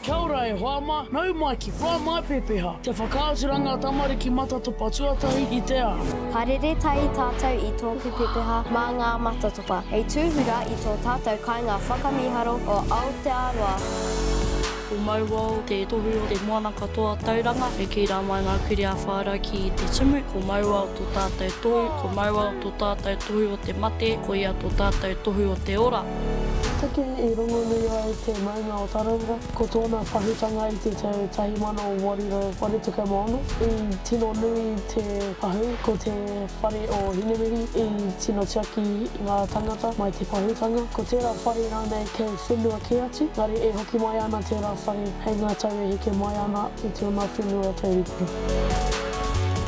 Kia ora e hoama, nau mai ki wha mai pepeha. Te whakaaturanga tamari ki matatopa tuatahi I te a. Karere tai tātou I tōku pepeha mā ngā matatopa. Hei tūhura I tō tātou kāinga whakamiharo o Aotearoa. O Mauao, te tohu o te moana katoa tauranga, e ki rā mai ngā kuri a whāra ki te timu. Ko Mauao tō tātou tohu, ko Mauao tō tātou tohu o te mate, ko ia tō tātou tohu o te ora. Take I rongonui ai te maunga o Tauranga, ko tōna whahutanga I te tau 1840 I tino nui te pahu, ko te whare o Hinemehi I tino tiaki ngā tangata mai te pahutanga. Ko tērā whare rānei kei whenua ki atu, ngari e hoki mai ana tērā whare hei ngā tau e heke mai ana I te ona whenua taurikuru.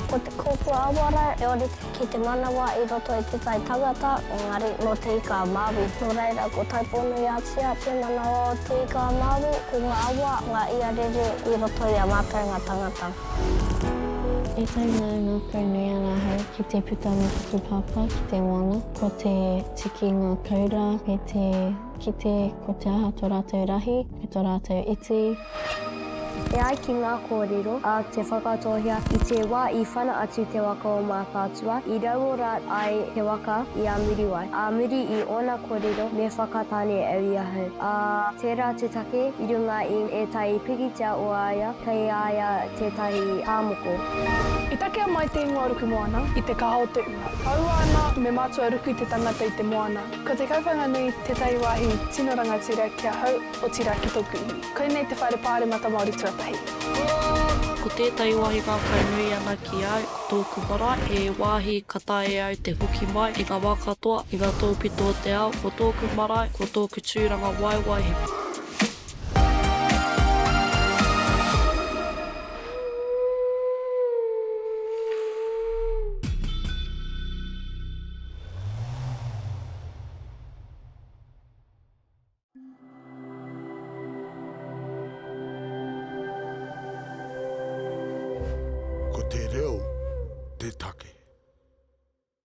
Ko te kōpua awara, e ori ki te manawa I roto I te tai tangata, engari no te ika mawi. No reira, ko taipono I atia, te manawa o te ika mawi, ko ngā awa, ngā ia rere I roto I a mātou ngā tangata. E tauna ngā kaunui ana hau ki te putanga whakapapa ki te moana, ko te tiki ngā kaura, me te kite, ko te aha tō rātou rahi, me tō rātou iti. E ai ki ngā kōrero a te whakatohia I te wā I whana atu te waka o mā tātua, I rauora ai te waka I a muri wai. A muri I ona kōrero me whakatāne au I ahau. A tērā te take I runga I e tai pikitia o aia, kei aia tētahi tāmoko. I takea mai te ingoa ruku moana I te kaha o te ua. Kaua ana me mātua ruku te tangata I te moana. Ko te kauwhanga nui te tai wahi tino rangatira kia hau o tira ki tōku iwi. Koinei te whaere pāre mata Māori tuatahi. Ko tētai wahi ngā kaunui ana ki au, ko tōku marae, e wāhi ka tae au te hoki mai, I ngā wā katoa, I ngā tōpito o te ao, ko tōku marae, ko tōku tūranga waiwai he.